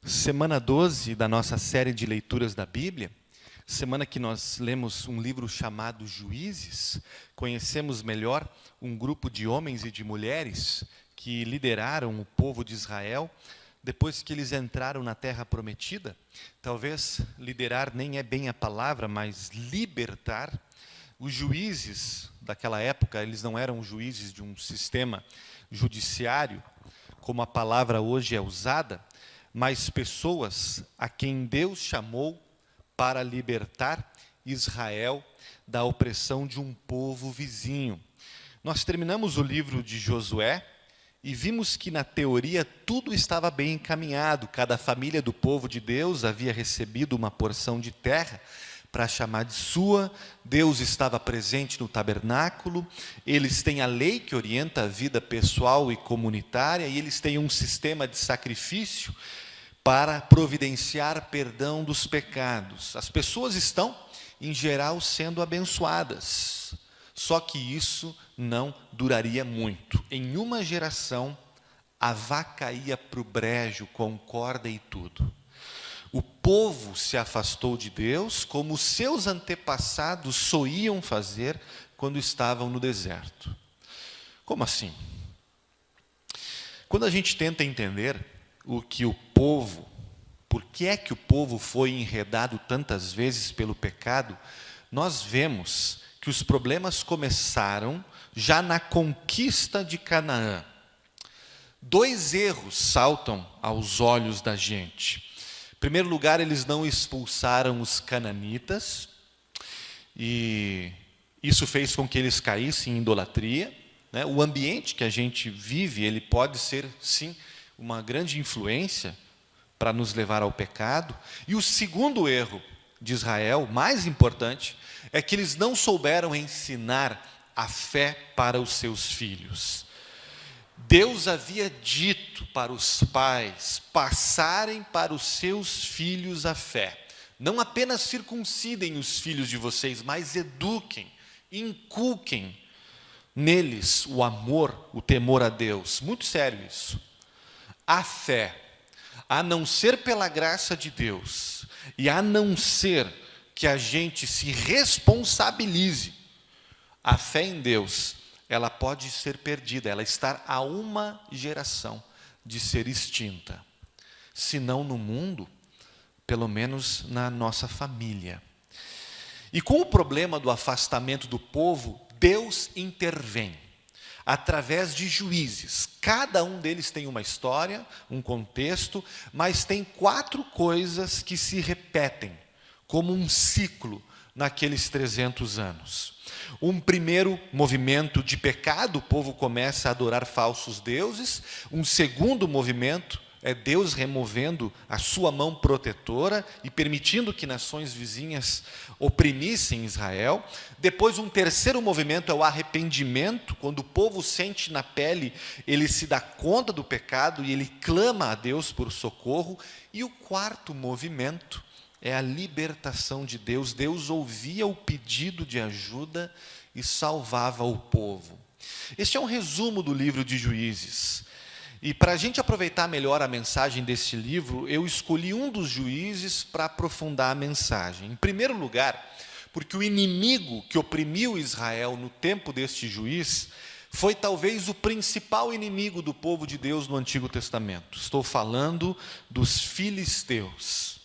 Semana 12 da nossa série de leituras da Bíblia, semana que nós lemos um livro chamado Juízes, conhecemos melhor um grupo de homens e de mulheres que lideraram o povo de Israel depois que eles entraram na Terra Prometida. Talvez liderar nem é bem a palavra, mas libertar. Os juízes daquela época, eles não eram juízes de um sistema judiciário, como a palavra hoje é usada, mas pessoas a quem Deus chamou para libertar Israel da opressão de um povo vizinho. Nós terminamos o livro de Josué e vimos que, na teoria, tudo estava bem encaminhado. Cada família do povo de Deus havia recebido uma porção de terra para chamar de sua. Deus estava presente no tabernáculo. Eles têm a lei que orienta a vida pessoal e comunitária, e eles têm um sistema de sacrifício para providenciar perdão dos pecados. As pessoas estão, em geral, sendo abençoadas. Só que isso não duraria muito. Em uma geração, a vaca ia para o brejo com corda e tudo. O povo se afastou de Deus, como os seus antepassados soliam fazer quando estavam no deserto. Como assim? Quando a gente tenta entender por que é que o povo foi enredado tantas vezes pelo pecado, nós vemos que os problemas começaram já na conquista de Canaã. Dois erros saltam aos olhos da gente. Em primeiro lugar, eles não expulsaram os cananitas, e isso fez com que eles caíssem em idolatria. O ambiente que a gente vive, ele pode ser, sim, uma grande influência para nos levar ao pecado. E o segundo erro de Israel, mais importante, é que eles não souberam ensinar a fé para os seus filhos. Deus havia dito para os pais passarem para os seus filhos a fé. Não apenas circuncidem os filhos de vocês, mas eduquem, inculquem neles o amor, o temor a Deus. Muito sério isso. A fé, a não ser pela graça de Deus, e a não ser que a gente se responsabilize, a fé em Deus, ela pode ser perdida, ela está a uma geração de ser extinta. Se não no mundo, pelo menos na nossa família. E com o problema do afastamento do povo, Deus intervém através de juízes. Cada um deles tem uma história, um contexto, mas tem 4 coisas que se repetem como um ciclo naqueles 300 anos. Um primeiro movimento de pecado, o povo começa a adorar falsos deuses. Um segundo movimento é Deus removendo a sua mão protetora e permitindo que nações vizinhas oprimissem Israel. Depois, um terceiro movimento é o arrependimento, quando o povo sente na pele, ele se dá conta do pecado e ele clama a Deus por socorro. E o quarto movimento é a libertação de Deus. Deus ouvia o pedido de ajuda e salvava o povo. Este é um resumo do livro de Juízes. E para a gente aproveitar melhor a mensagem desse livro, eu escolhi um dos juízes para aprofundar a mensagem. Em primeiro lugar, porque o inimigo que oprimiu Israel no tempo deste juiz foi talvez o principal inimigo do povo de Deus no Antigo Testamento. Estou falando dos filisteus.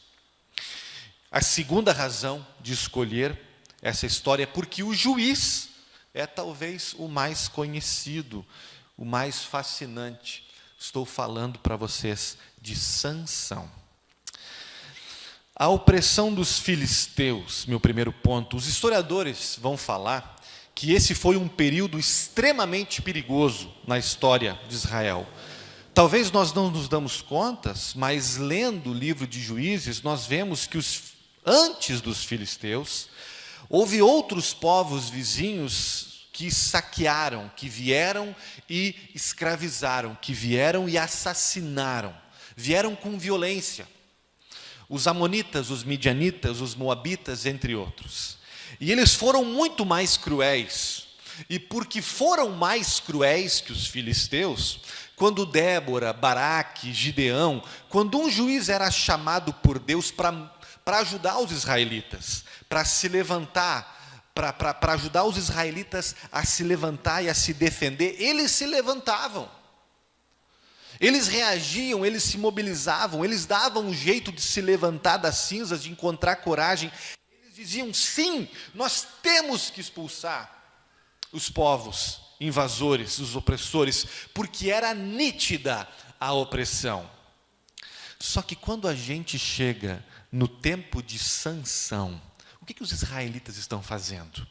A segunda razão de escolher essa história é porque o juiz é talvez o mais conhecido, o mais fascinante. Estou falando para vocês de Sansão. A opressão dos filisteus, meu primeiro ponto. Os historiadores vão falar que esse foi um período extremamente perigoso na história de Israel. Talvez nós não nos damos conta, mas lendo o livro de Juízes, nós vemos que antes dos filisteus, houve outros povos vizinhos que saquearam, que vieram e escravizaram, que vieram e assassinaram, vieram com violência. Os amonitas, os midianitas, os moabitas, entre outros. E eles foram muito mais cruéis. E porque foram mais cruéis que os filisteus, quando Débora, Baraque, Gideão, quando um juiz era chamado por Deus para ajudar os israelitas, para se levantar, para ajudar os israelitas a se levantar e a se defender, eles se levantavam. Eles reagiam, eles se mobilizavam, eles davam um jeito de se levantar das cinzas, de encontrar coragem. Eles diziam, sim, nós temos que expulsar os povos invasores, os opressores, porque era nítida a opressão. Só que quando a gente chega no tempo de Sansão, o que os israelitas estão fazendo?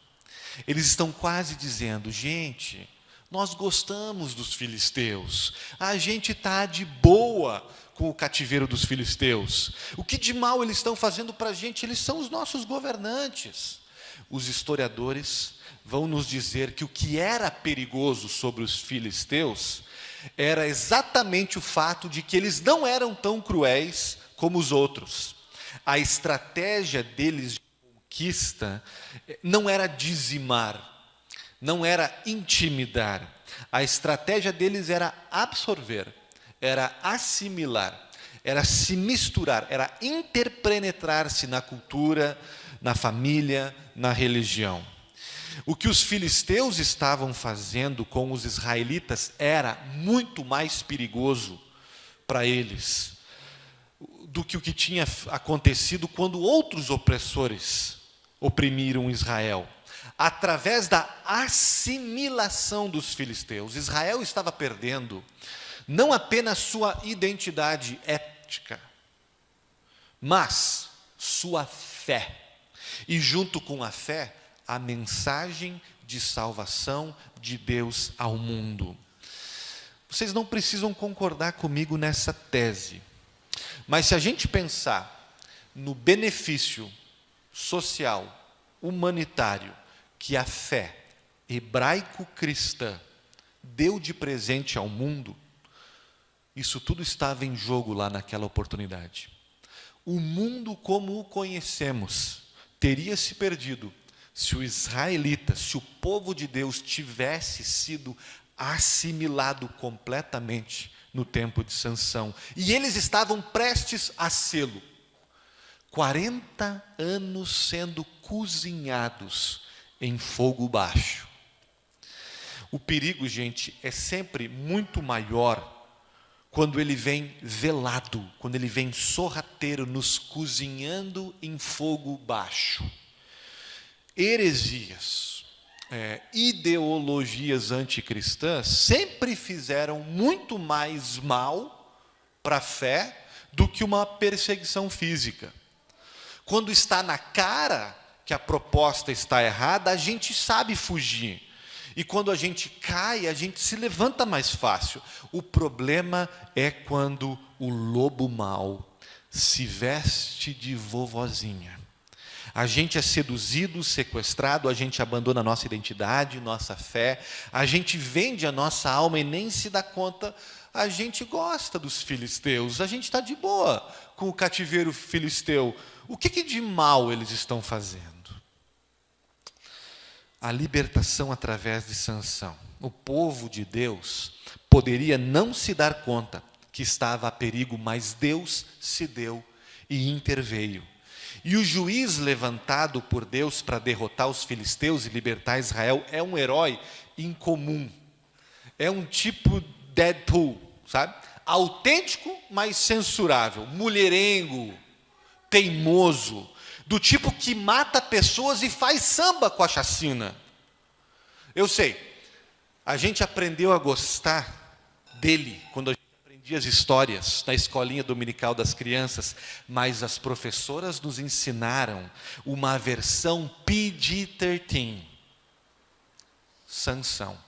Eles estão quase dizendo, gente, nós gostamos dos filisteus, a gente está de boa com o cativeiro dos filisteus. O que de mal eles estão fazendo para a gente? Eles são os nossos governantes. Os historiadores vão nos dizer que o que era perigoso sobre os filisteus era exatamente o fato de que eles não eram tão cruéis como os outros. A estratégia deles de conquista não era dizimar, não era intimidar. A estratégia deles era absorver, era assimilar, era se misturar, era interpenetrar-se na cultura, na família, na religião. O que os filisteus estavam fazendo com os israelitas era muito mais perigoso para eles do que o que tinha acontecido quando outros opressores oprimiram Israel. Através da assimilação dos filisteus, Israel estava perdendo não apenas sua identidade étnica, mas sua fé. E junto com a fé, a mensagem de salvação de Deus ao mundo. Vocês não precisam concordar comigo nessa tese, mas se a gente pensar no benefício social, humanitário, que a fé hebraico-cristã deu de presente ao mundo, isso tudo estava em jogo lá naquela oportunidade. O mundo como o conhecemos teria se perdido se o israelita, se o povo de Deus tivesse sido assimilado completamente no tempo de Sansão. E eles estavam prestes a sê-lo. 40 anos sendo cozinhados em fogo baixo. O perigo, gente, é sempre muito maior quando ele vem velado, quando ele vem sorrateiro, nos cozinhando em fogo baixo. Heresias, ideologias anticristãs sempre fizeram muito mais mal para a fé do que uma perseguição física. Quando está na cara que a proposta está errada, a gente sabe fugir. E quando a gente cai, a gente se levanta mais fácil. O problema é quando o lobo mau se veste de vovozinha. A gente é seduzido, sequestrado, a gente abandona a nossa identidade, nossa fé, a gente vende a nossa alma e nem se dá conta. A gente gosta dos filisteus, a gente está de boa com o cativeiro filisteu. O que de mal eles estão fazendo? A libertação através de Sansão. O povo de Deus poderia não se dar conta que estava a perigo, mas Deus se deu e interveio. E o juiz levantado por Deus para derrotar os filisteus e libertar Israel é um herói incomum. É um tipo Deadpool, sabe? Autêntico, mas censurável. Mulherengo, teimoso, do tipo que mata pessoas e faz samba com a chacina. Eu sei, a gente aprendeu a gostar dele quando a gente aprendia as histórias na escolinha dominical das crianças, mas as professoras nos ensinaram uma versão PG-13. Sansão.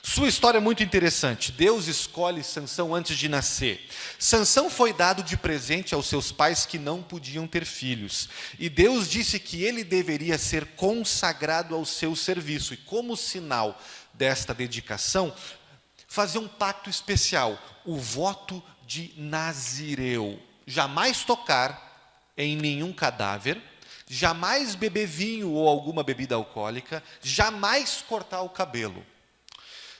Sua história é muito interessante. Deus escolhe Sansão antes de nascer. Sansão foi dado de presente aos seus pais que não podiam ter filhos. E Deus disse que ele deveria ser consagrado ao seu serviço. E como sinal desta dedicação, fazer um pacto especial, o voto de Nazireu. Jamais tocar em nenhum cadáver, jamais beber vinho ou alguma bebida alcoólica, jamais cortar o cabelo.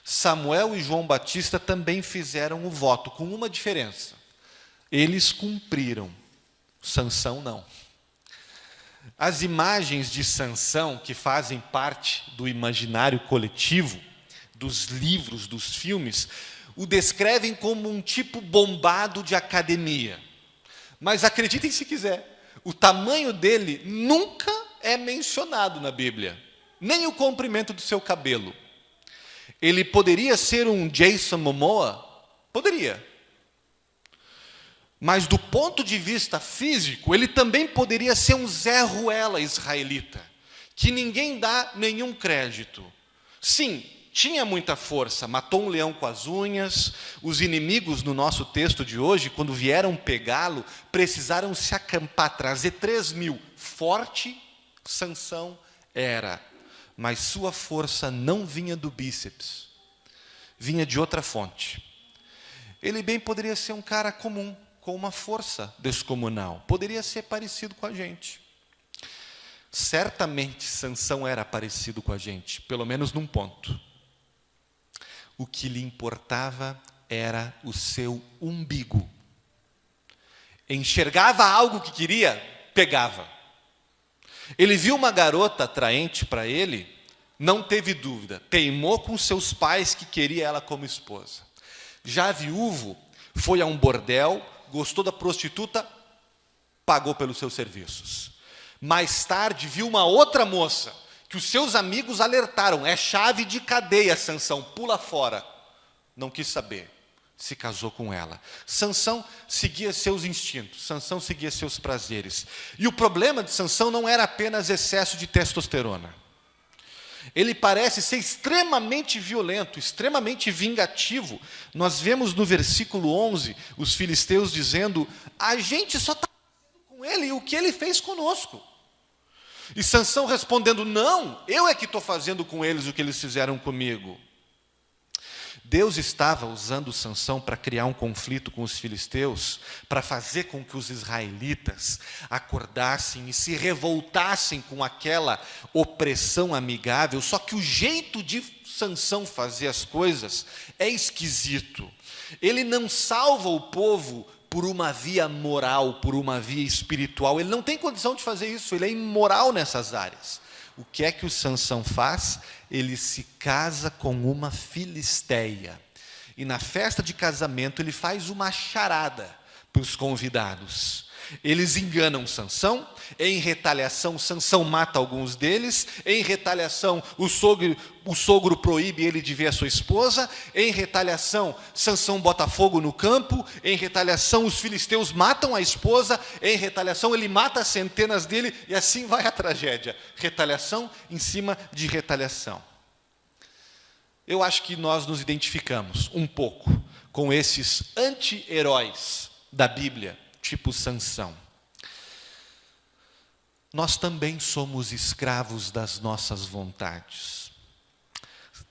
Samuel e João Batista também fizeram o voto, com uma diferença. Eles cumpriram, Sansão não. As imagens de Sansão, que fazem parte do imaginário coletivo, dos livros, dos filmes, o descrevem como um tipo bombado de academia. Mas acreditem se quiser, o tamanho dele nunca é mencionado na Bíblia, nem o comprimento do seu cabelo. Ele poderia ser um Jason Momoa? Poderia. Mas do ponto de vista físico, ele também poderia ser um Zé Ruela israelita, que ninguém dá nenhum crédito. Sim, tinha muita força, matou um leão com as unhas. Os inimigos, no nosso texto de hoje, quando vieram pegá-lo, precisaram se acampar, trazer 3.000. Forte, Sansão era, mas sua força não vinha do bíceps, vinha de outra fonte. Ele bem poderia ser um cara comum, com uma força descomunal, poderia ser parecido com a gente. Certamente Sansão era parecido com a gente, pelo menos num ponto. O que lhe importava era o seu umbigo. Enxergava algo que queria, pegava. Ele viu uma garota atraente para ele, não teve dúvida, teimou com seus pais que queria ela como esposa. Já viúvo, foi a um bordel, gostou da prostituta, pagou pelos seus serviços. Mais tarde, viu uma outra moça, que os seus amigos alertaram, é chave de cadeia, Sansão, pula fora. Não quis saber, se casou com ela. Sansão seguia seus instintos, Sansão seguia seus prazeres. E o problema de Sansão não era apenas excesso de testosterona. Ele parece ser extremamente violento, extremamente vingativo. Nós vemos no versículo 11, os filisteus dizendo, a gente só está com ele o que ele fez conosco. E Sansão respondendo, não, eu é que estou fazendo com eles o que eles fizeram comigo. Deus estava usando Sansão para criar um conflito com os filisteus, para fazer com que os israelitas acordassem e se revoltassem com aquela opressão amigável. Só que o jeito de Sansão fazer as coisas é esquisito. Ele não salva o povo por uma via moral, por uma via espiritual. Ele não tem condição de fazer isso, ele é imoral nessas áreas. O que é que o Sansão faz? Ele se casa com uma filisteia. E na festa de casamento ele faz uma charada para os convidados. Eles enganam Sansão, em retaliação Sansão mata alguns deles, em retaliação o sogro proíbe ele de ver a sua esposa, em retaliação Sansão bota fogo no campo, em retaliação os filisteus matam a esposa, em retaliação ele mata centenas dele e assim vai a tragédia. Retaliação em cima de retaliação. Eu acho que nós nos identificamos um pouco com esses anti-heróis da Bíblia, tipo Sansão. Nós também somos escravos das nossas vontades.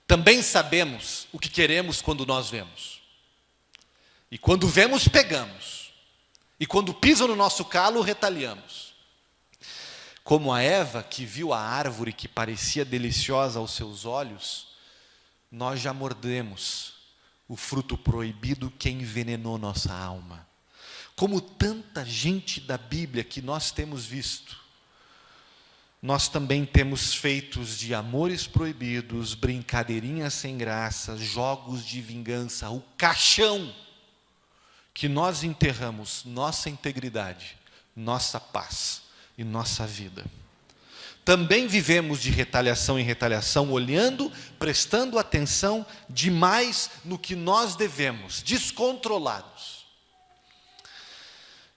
Também sabemos o que queremos quando nós vemos. E quando vemos, pegamos. E quando pisam no nosso calo, retaliamos. Como a Eva, que viu a árvore que parecia deliciosa aos seus olhos, nós já mordemos o fruto proibido que envenenou nossa alma. Como tanta gente da Bíblia que nós temos visto, nós também temos feitos de amores proibidos, brincadeirinhas sem graça, jogos de vingança, o caixão que nós enterramos nossa integridade, nossa paz e nossa vida. Também vivemos de retaliação em retaliação, olhando, prestando atenção demais no que nós devemos, descontrolados.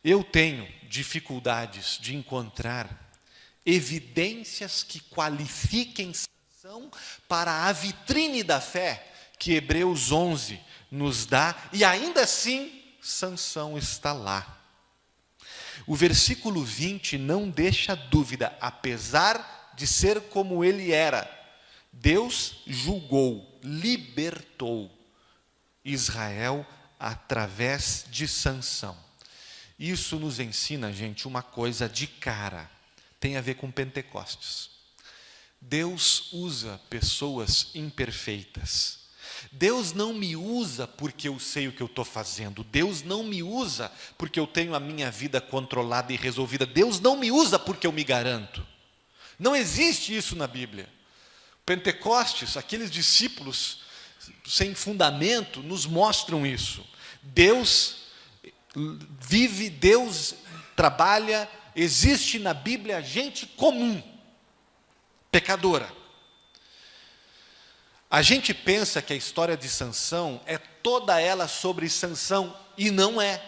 Eu tenho dificuldades de encontrar evidências que qualifiquem Sansão para a vitrine da fé que Hebreus 11 nos dá, e ainda assim Sansão está lá. O versículo 20 não deixa dúvida, apesar de ser como ele era, Deus julgou, libertou Israel através de Sansão. Isso nos ensina, gente, uma coisa de cara. tem a ver com Pentecostes. Deus usa pessoas imperfeitas. Deus não me usa porque eu sei o que eu estou fazendo. Deus não me usa porque eu tenho a minha vida controlada e resolvida. Deus não me usa porque eu me garanto. Não existe isso na Bíblia. Pentecostes, aqueles discípulos sem fundamento, nos mostram isso. Deus vive, Deus trabalha, existe na Bíblia gente comum, pecadora. A gente pensa que a história de Sansão é toda ela sobre Sansão, e não é.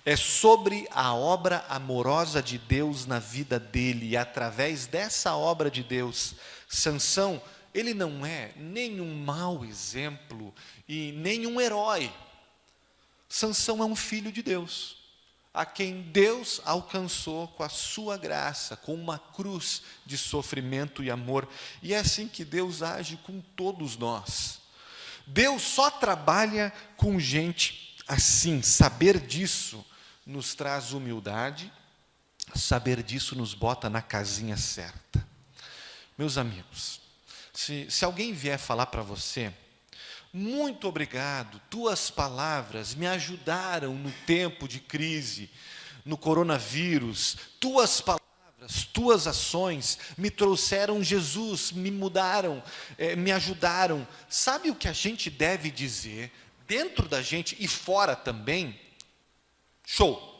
É sobre a obra amorosa de Deus na vida dele, e através dessa obra de Deus, Sansão, ele não é nem um mau exemplo e nem um herói. Sansão é um filho de Deus, a quem Deus alcançou com a sua graça, com uma cruz de sofrimento e amor. E é assim que Deus age com todos nós. Deus só trabalha com gente assim. Saber disso nos traz humildade, saber disso nos bota na casinha certa. Meus amigos, se alguém vier falar para você, muito obrigado, tuas palavras me ajudaram no tempo de crise, no coronavírus, tuas palavras, tuas ações me trouxeram Jesus, me mudaram, me ajudaram. Sabe o que a gente deve dizer, dentro da gente e fora também? Show!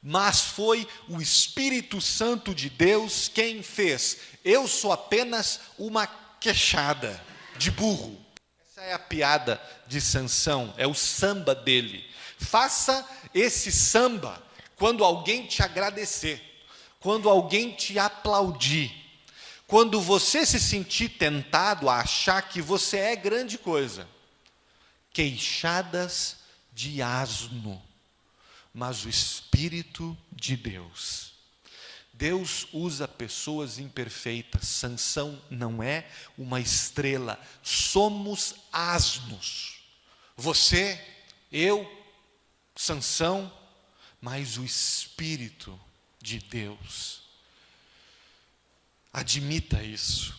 Mas foi o Espírito Santo de Deus quem fez. Eu sou apenas uma queixada de burro. Essa é a piada de Sansão, é o samba dele. Faça esse samba quando alguém te agradecer, quando alguém te aplaudir, quando você se sentir tentado a achar que você é grande coisa. Queixadas de asno, mas o Espírito de Deus. Deus usa pessoas imperfeitas. Sansão não é uma estrela, somos asnos. Você, eu, Sansão, mas o Espírito de Deus. Admita isso,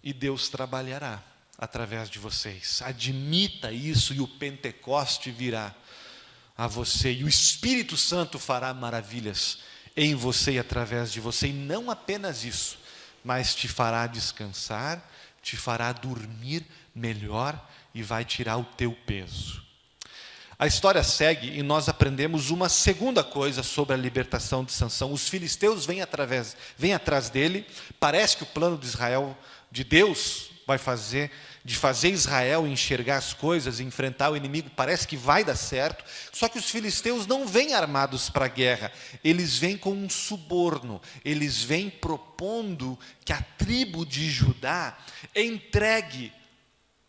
e Deus trabalhará através de vocês. Admita isso, e o Pentecoste virá a você, e o Espírito Santo fará maravilhas em você e através de você, e não apenas isso, mas te fará descansar, te fará dormir melhor e vai tirar o teu peso. A história segue e nós aprendemos uma segunda coisa sobre a libertação de Sansão. Os filisteus vêm atrás dele, parece que o plano de Israel, de Deus, de fazer Israel enxergar as coisas, enfrentar o inimigo, parece que vai dar certo. Só que os filisteus não vêm armados para a guerra, eles vêm com um suborno, eles vêm propondo que a tribo de Judá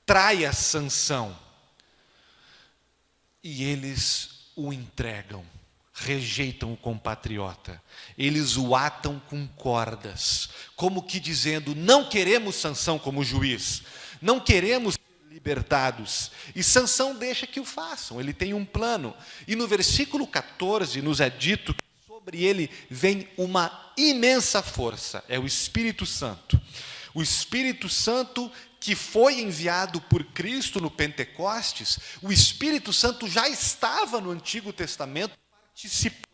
traia Sansão. E eles o entregam, rejeitam o compatriota, eles o atam com cordas, como que dizendo, não queremos Sansão como juiz, não queremos ser libertados. E Sansão deixa que o façam, ele tem um plano. E no versículo 14 nos é dito que sobre ele vem uma imensa força, é o Espírito Santo. O Espírito Santo que foi enviado por Cristo no Pentecostes, o Espírito Santo já estava no Antigo Testamento participando.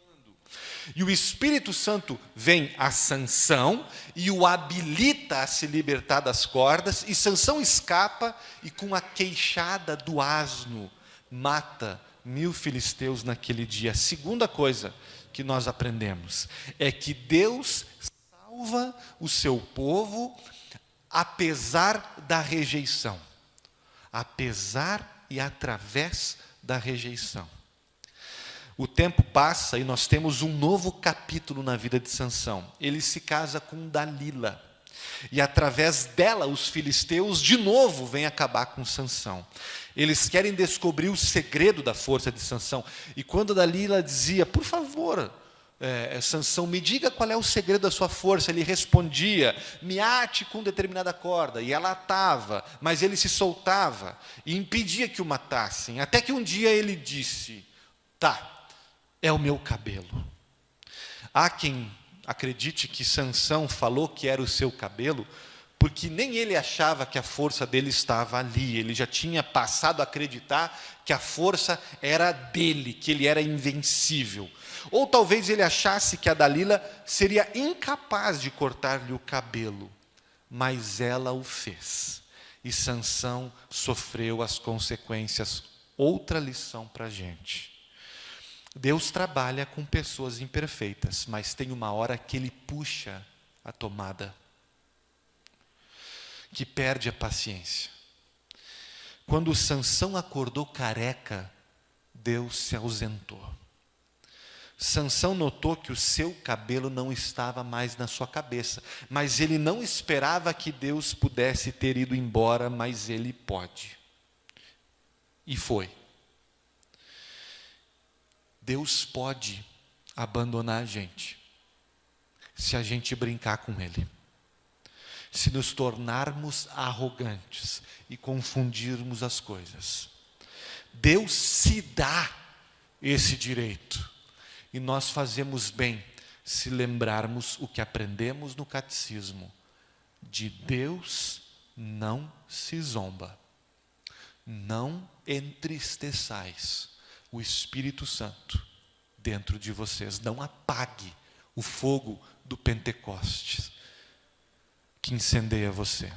E o Espírito Santo vem a Sansão e o habilita a se libertar das cordas, e Sansão escapa e com a queixada do asno mata 1000 filisteus naquele dia. A segunda coisa que nós aprendemos é que Deus salva o seu povo apesar da rejeição, apesar e através da rejeição. O tempo passa e nós temos um novo capítulo na vida de Sansão. Ele se casa com Dalila. E através dela, os filisteus de novo vêm acabar com Sansão. Eles querem descobrir o segredo da força de Sansão. E quando Dalila dizia, por favor, Sansão, me diga qual é o segredo da sua força, ele respondia, me ate com determinada corda. E ela atava, mas ele se soltava e impedia que o matassem. Até que um dia ele disse, tá, é o meu cabelo. Há quem acredite que Sansão falou que era o seu cabelo, porque nem ele achava que a força dele estava ali. Ele já tinha passado a acreditar que a força era dele, que ele era invencível. Ou talvez ele achasse que a Dalila seria incapaz de cortar-lhe o cabelo, mas ela o fez. E Sansão sofreu as consequências. Outra lição para a gente. Deus trabalha com pessoas imperfeitas, mas tem uma hora que Ele puxa a tomada, que perde a paciência. Quando Sansão acordou careca, Deus se ausentou. Sansão notou que o seu cabelo não estava mais na sua cabeça, mas ele não esperava que Deus pudesse ter ido embora, mas ele pode. E foi. Deus pode abandonar a gente, se a gente brincar com Ele, se nos tornarmos arrogantes e confundirmos as coisas. Deus se dá esse direito. E nós fazemos bem se lembrarmos o que aprendemos no catecismo. De Deus não se zomba. Não entristeçais o Espírito Santo dentro de vocês. Não apague o fogo do Pentecostes que incendeia você.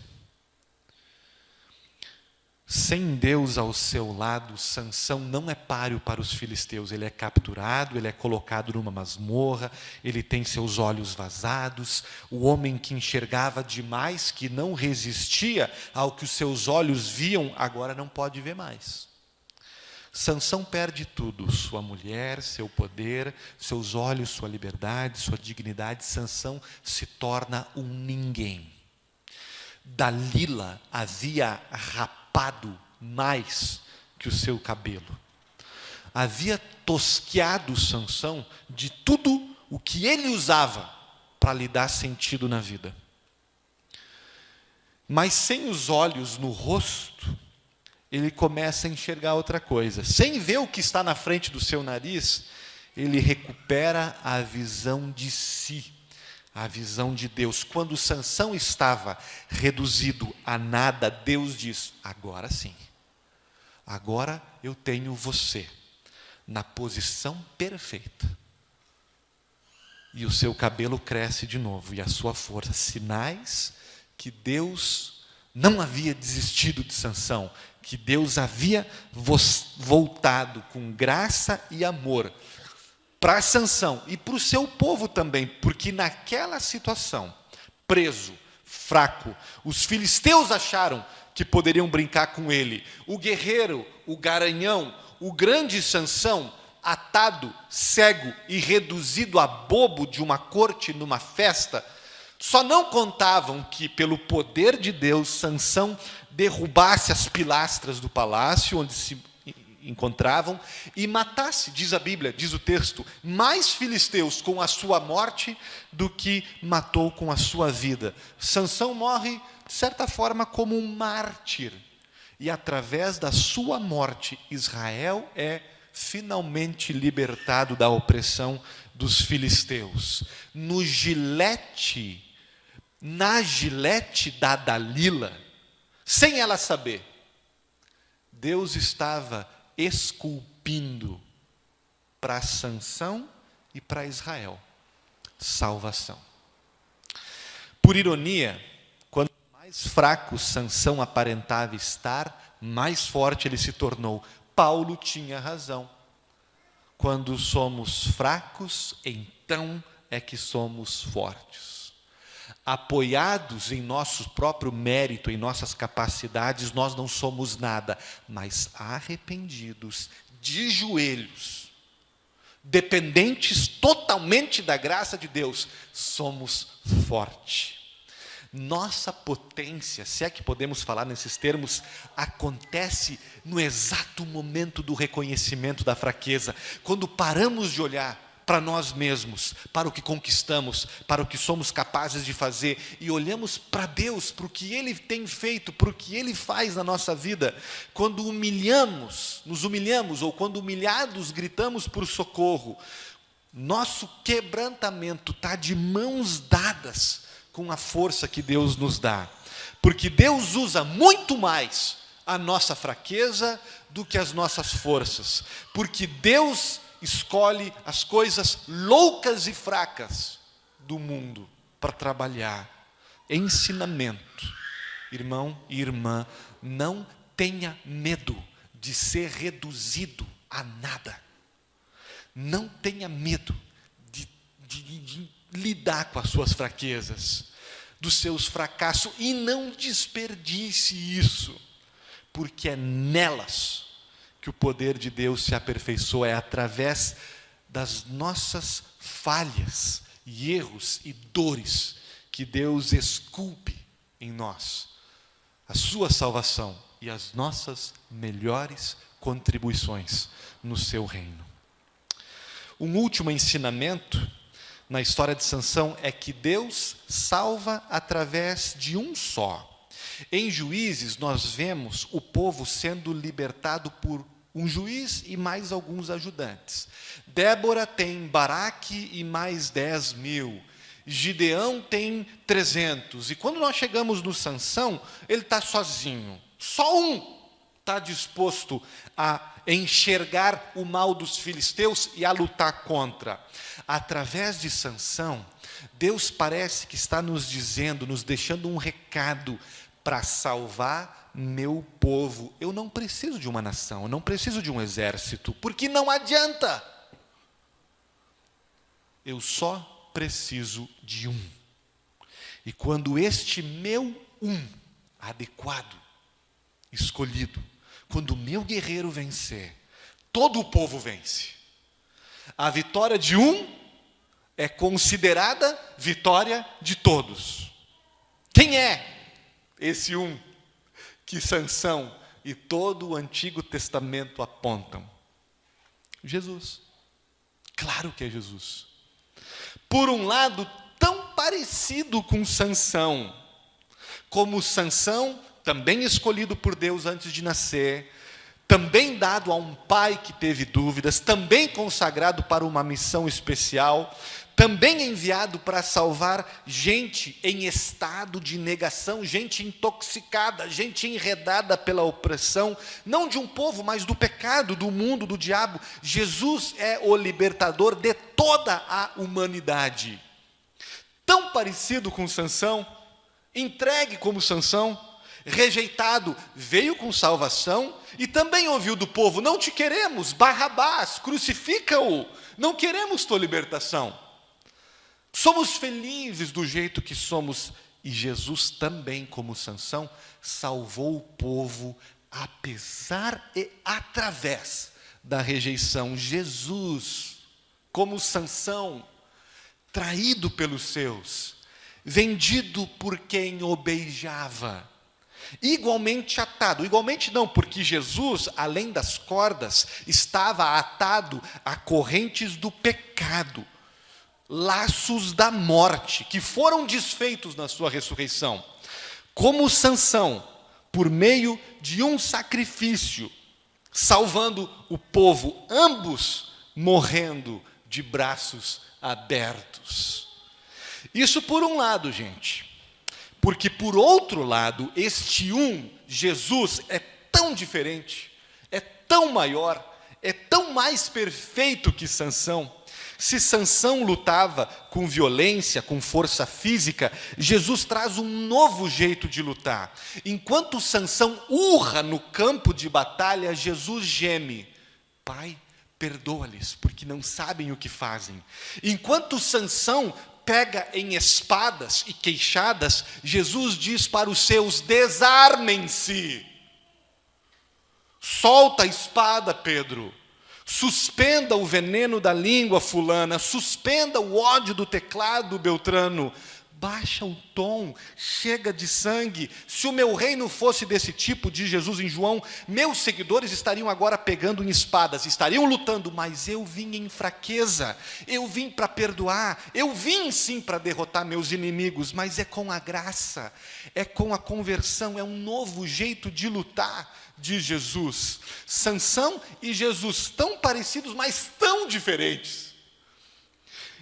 Sem Deus ao seu lado, Sansão não é páreo para os filisteus. Ele é capturado, ele é colocado numa masmorra, ele tem seus olhos vazados. O homem que enxergava demais, que não resistia ao que os seus olhos viam, agora não pode ver mais. Sansão perde tudo, sua mulher, seu poder, seus olhos, sua liberdade, sua dignidade. Sansão se torna um ninguém. Dalila havia rapado mais que o seu cabelo. Havia tosqueado Sansão de tudo o que ele usava para lhe dar sentido na vida. Mas sem os olhos no rosto, ele começa a enxergar outra coisa. Sem ver o que está na frente do seu nariz, ele recupera a visão de si, a visão de Deus. Quando Sansão estava reduzido a nada, Deus diz: agora sim, agora eu tenho você na posição perfeita. E o seu cabelo cresce de novo, e a sua força. Sinais que Deus não havia desistido de Sansão, que Deus havia voltado com graça e amor para Sansão e para o seu povo também, porque naquela situação, preso, fraco, os filisteus acharam que poderiam brincar com ele. O guerreiro, o garanhão, o grande Sansão, atado, cego e reduzido a bobo de uma corte numa festa, só não contavam que, pelo poder de Deus, Sansão derrubasse as pilastras do palácio onde se encontravam e matasse, diz a Bíblia, diz o texto, mais filisteus com a sua morte do que matou com a sua vida. Sansão morre, de certa forma, como um mártir. E através da sua morte, Israel é finalmente libertado da opressão dos filisteus. Na gilete da Dalila, sem ela saber, Deus estava esculpindo para Sansão e para Israel salvação. Por ironia, quanto mais fraco Sansão aparentava estar, mais forte ele se tornou. Paulo tinha razão. Quando somos fracos, então é que somos fortes. Apoiados em nosso próprio mérito, em nossas capacidades, nós não somos nada, mas arrependidos, de joelhos, dependentes totalmente da graça de Deus, somos fortes. Nossa potência, se é que podemos falar nesses termos, acontece no exato momento do reconhecimento da fraqueza, quando paramos de olhar para nós mesmos, para o que conquistamos, para o que somos capazes de fazer, e olhamos para Deus, para o que Ele tem feito, para o que Ele faz na nossa vida. Quando nos humilhamos, ou quando humilhados gritamos por socorro, Nosso quebrantamento está de mãos dadas com a força que Deus nos dá. Porque Deus usa muito mais a nossa fraqueza do que as nossas forças. Porque Deus escolhe as coisas loucas e fracas do mundo para trabalhar. Ensinamento. Irmão e irmã, não tenha medo de ser reduzido a nada. Não tenha medo de lidar com as suas fraquezas, dos seus fracassos, e não desperdice isso, porque é nelas que o poder de Deus se aperfeiçoa, é através das nossas falhas e erros e dores que Deus esculpe em nós a sua salvação e as nossas melhores contribuições no seu reino. Um último ensinamento na história de Sansão é que Deus salva através de um só. Em Juízes, nós vemos o povo sendo libertado por um juiz e mais alguns ajudantes. Débora tem Baraque e mais 10.000. Gideão tem 300. E quando nós chegamos no Sansão, ele está sozinho. Só um está disposto a enxergar o mal dos filisteus e a lutar contra. Através de Sansão, Deus parece que está nos dizendo, nos deixando um recado para salvar meu povo. Eu não preciso de uma nação, eu não preciso de um exército, porque não adianta. Eu só preciso de um. E quando este meu adequado, escolhido, quando o meu guerreiro vencer, todo o povo vence. A vitória de um é considerada vitória de todos. Quem é esse um que Sansão e todo o Antigo Testamento apontam? Jesus. Claro que é Jesus. Por um lado, tão parecido com Sansão, como Sansão, também escolhido por Deus antes de nascer, também dado a um pai que teve dúvidas, também consagrado para uma missão especial, também enviado para salvar gente em estado de negação, gente intoxicada, gente enredada pela opressão, não de um povo, mas do pecado, do mundo, do diabo. Jesus é o libertador de toda a humanidade. Tão parecido com Sansão, entregue como Sansão, rejeitado, veio com salvação e também ouviu do povo: não te queremos, Barrabás, crucifica-o, não queremos tua libertação. Somos felizes do jeito que somos. E Jesus também, como Sansão, salvou o povo apesar e através da rejeição. Jesus, como Sansão, traído pelos seus, vendido por quem o beijava, igualmente atado, igualmente não, porque Jesus, além das cordas, estava atado a correntes do pecado, laços da morte, que foram desfeitos na sua ressurreição. Como Sansão, por meio de um sacrifício, salvando o povo, ambos morrendo de braços abertos. Isso por um lado, gente. Porque por outro lado, este Jesus, é tão diferente, é tão maior, é tão mais perfeito que Sansão. Se Sansão lutava com violência, com força física, Jesus traz um novo jeito de lutar. Enquanto Sansão urra no campo de batalha, Jesus geme: Pai, perdoa-lhes, porque não sabem o que fazem. Enquanto Sansão pega em espadas e queixadas, Jesus diz para os seus: desarmem-se. Solta a espada, Pedro. Suspenda o veneno da língua fulana, suspenda o ódio do teclado Beltrano. Baixa o tom, chega de sangue. Se o meu reino fosse desse tipo, diz Jesus em João, meus seguidores estariam agora pegando em espadas, estariam lutando, mas eu vim em fraqueza, eu vim para perdoar, eu vim sim para derrotar meus inimigos, mas é com a graça, é com a conversão, é um novo jeito de lutar, diz Jesus. Sansão e Jesus, tão parecidos, mas tão diferentes.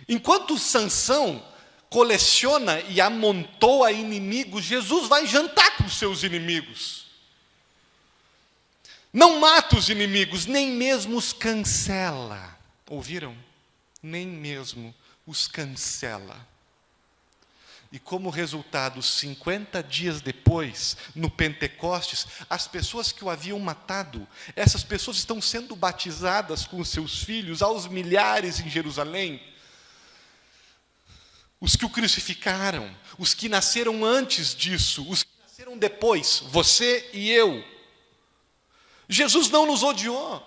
Enquanto Sansão coleciona e amontoa inimigos, Jesus vai jantar com seus inimigos. Não mata os inimigos, nem mesmo os cancela. Ouviram? Nem mesmo os cancela. E como resultado, 50 dias depois, no Pentecostes, as pessoas que o haviam matado, essas pessoas estão sendo batizadas com os seus filhos, aos milhares em Jerusalém. Os que o crucificaram, os que nasceram antes disso, os que nasceram depois, você e eu. Jesus não nos odiou,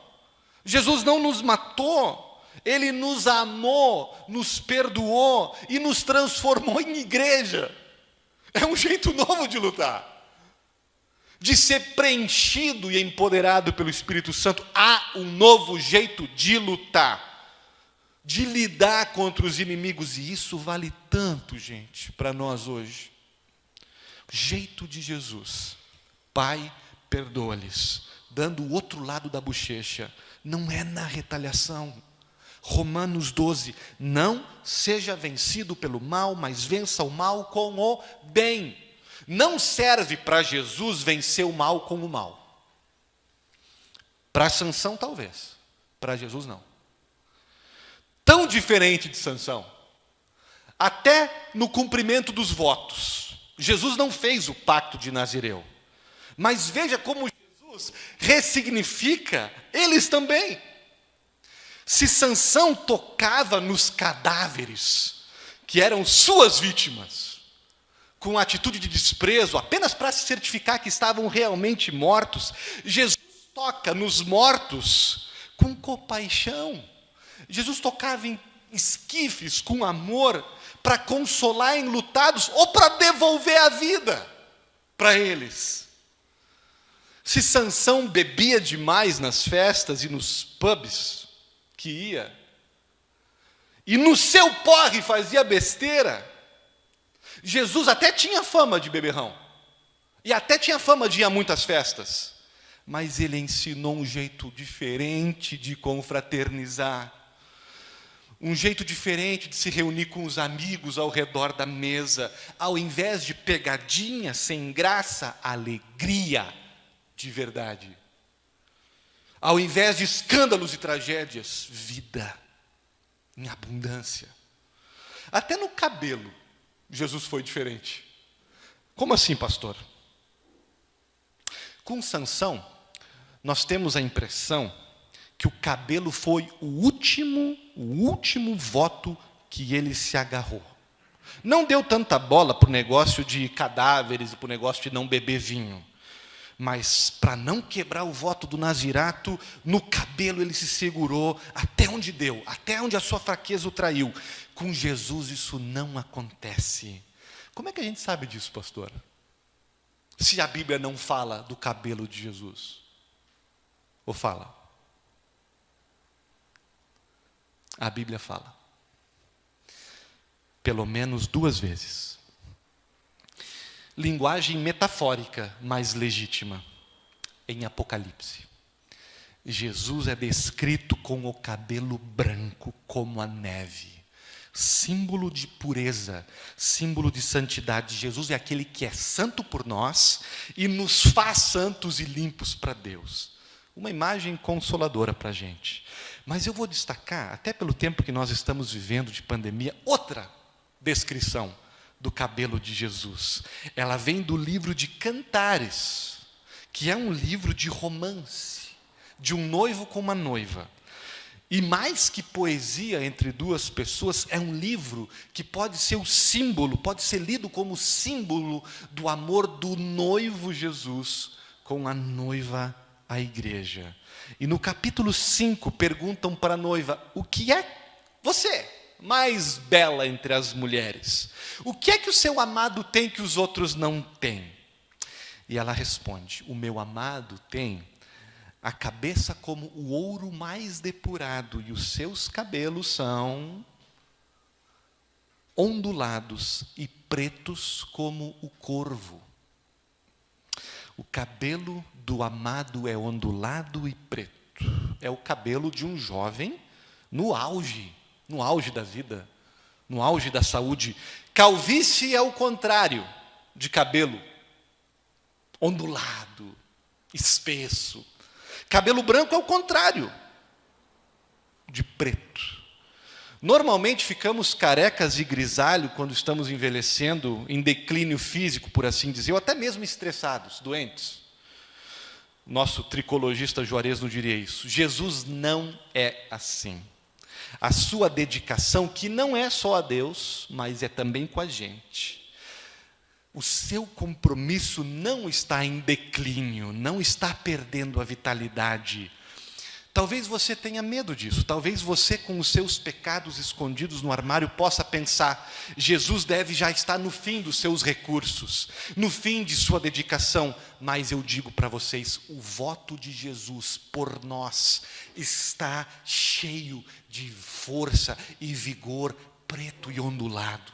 Jesus não nos matou, Ele nos amou, nos perdoou e nos transformou em igreja. É um jeito novo de lutar, de ser preenchido e empoderado pelo Espírito Santo. Há um novo jeito de lutar, de lidar contra os inimigos, e isso vale tanto, gente, para nós hoje. O jeito de Jesus: Pai, perdoa-lhes, dando o outro lado da bochecha, não é na retaliação. Romanos 12, não seja vencido pelo mal, mas vença o mal com o bem. Não serve para Jesus vencer o mal com o mal. Para Sansão talvez, para Jesus não. Tão diferente de Sansão, até no cumprimento dos votos. Jesus não fez o pacto de Nazireu, mas veja como Jesus ressignifica eles também. Se Sansão tocava nos cadáveres, que eram suas vítimas, com atitude de desprezo, apenas para se certificar que estavam realmente mortos, Jesus toca nos mortos com compaixão. Jesus tocava em esquifes com amor, para consolar enlutados ou para devolver a vida para eles. Se Sansão bebia demais nas festas e nos pubs que ia, e no seu porre fazia besteira, Jesus até tinha fama de beberrão, e até tinha fama de ir a muitas festas, mas ele ensinou um jeito diferente de confraternizar, um jeito diferente de se reunir com os amigos ao redor da mesa. Ao invés de pegadinha sem graça, alegria de verdade. Ao invés de escândalos e tragédias, vida em abundância. Até no cabelo, Jesus foi diferente. Como assim, pastor? Com Sansão, nós temos a impressão que o cabelo foi o último voto que ele se agarrou. Não deu tanta bola para o negócio de cadáveres e para o negócio de não beber vinho. Mas, para não quebrar o voto do nazirato, no cabelo ele se segurou até onde deu, até onde a sua fraqueza o traiu. Com Jesus isso não acontece. Como é que a gente sabe disso, pastor? Se a Bíblia não fala do cabelo de Jesus. Ou fala? A Bíblia fala. Pelo menos 2 vezes. Linguagem metafórica, mas legítima. Em Apocalipse, Jesus é descrito com o cabelo branco como a neve, símbolo de pureza, símbolo de santidade. Jesus é aquele que é santo por nós e nos faz santos e limpos para Deus. Uma imagem consoladora para a gente. Mas eu vou destacar, até pelo tempo que nós estamos vivendo de pandemia, outra descrição do cabelo de Jesus. Ela vem do livro de Cantares, que é um livro de romance, de um noivo com uma noiva. E mais que poesia entre 2 pessoas, é um livro que pode ser o símbolo, pode ser lido como símbolo do amor do noivo Jesus com a noiva, a igreja. E no capítulo 5 perguntam para a noiva: o que é você mais bela entre as mulheres? O que é que o seu amado tem que os outros não têm? E ela responde: o meu amado tem a cabeça como o ouro mais depurado, e os seus cabelos são ondulados e pretos como o corvo. O cabelo do amado é ondulado e preto. É o cabelo de um jovem no auge da vida, no auge da saúde. Calvície é o contrário de cabelo. Ondulado, espesso. Cabelo branco é o contrário de preto. Normalmente ficamos carecas e grisalho quando estamos envelhecendo, em declínio físico, por assim dizer, ou até mesmo estressados, doentes. Nosso tricologista Juarez não diria isso. Jesus não é assim. A sua dedicação, que não é só a Deus, mas é também com a gente. O seu compromisso não está em declínio, não está perdendo a vitalidade. Talvez você tenha medo disso, talvez você com os seus pecados escondidos no armário possa pensar, Jesus deve já estar no fim dos seus recursos, no fim de sua dedicação, mas eu digo para vocês, o voto de Jesus por nós está cheio de força e vigor preto e ondulado.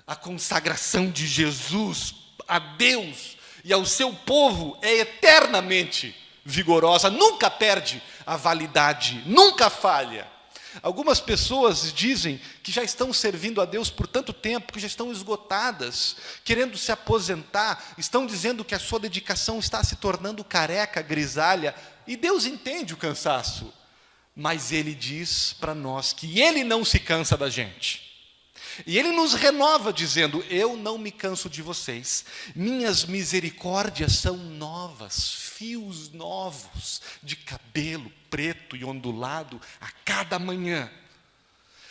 A consagração de Jesus a Deus e ao seu povo é eternamente vigorosa, nunca perde a validade, nunca falha. Algumas pessoas dizem que já estão servindo a Deus por tanto tempo, que já estão esgotadas, querendo se aposentar, estão dizendo que a sua dedicação está se tornando careca, grisalha, e Deus entende o cansaço, mas Ele diz para nós que Ele não se cansa da gente. E Ele nos renova dizendo, eu não me canso de vocês, minhas misericórdias são novas, fios novos de cabelo preto e ondulado a cada manhã.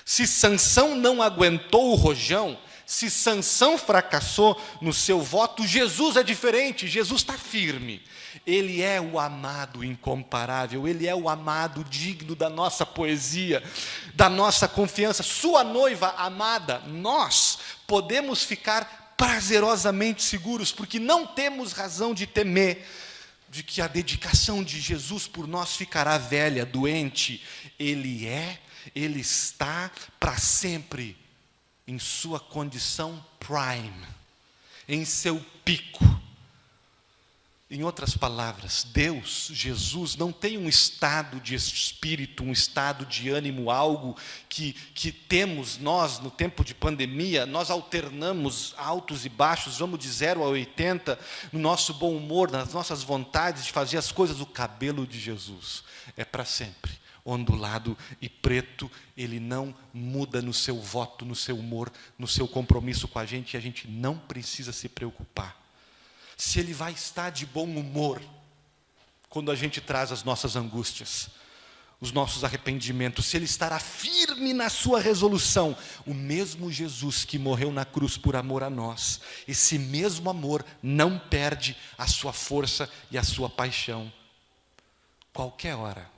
Se Sansão não aguentou o rojão, se Sansão fracassou no seu voto, Jesus é diferente, Jesus está firme. Ele é o amado incomparável, Ele é o amado digno da nossa poesia, da nossa confiança. Sua noiva amada, nós podemos ficar prazerosamente seguros, porque não temos razão de temer de que a dedicação de Jesus por nós ficará velha, doente. Ele está para sempre em sua condição prime, em seu pico. Em outras palavras, Deus, Jesus, não tem um estado de espírito, um estado de ânimo, algo que temos nós no tempo de pandemia, nós alternamos altos e baixos, vamos de 0 a 80, no nosso bom humor, nas nossas vontades de fazer as coisas. O cabelo de Jesus é para sempre, ondulado e preto, Ele não muda no seu voto, no seu humor, no seu compromisso com a gente não precisa se preocupar. Se Ele vai estar de bom humor quando a gente traz as nossas angústias, os nossos arrependimentos, se Ele estará firme na sua resolução, o mesmo Jesus que morreu na cruz por amor a nós, esse mesmo amor não perde a sua força e a sua paixão. Qualquer hora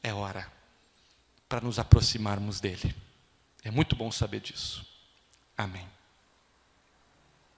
é hora para nos aproximarmos dEle. É muito bom saber disso. Amém.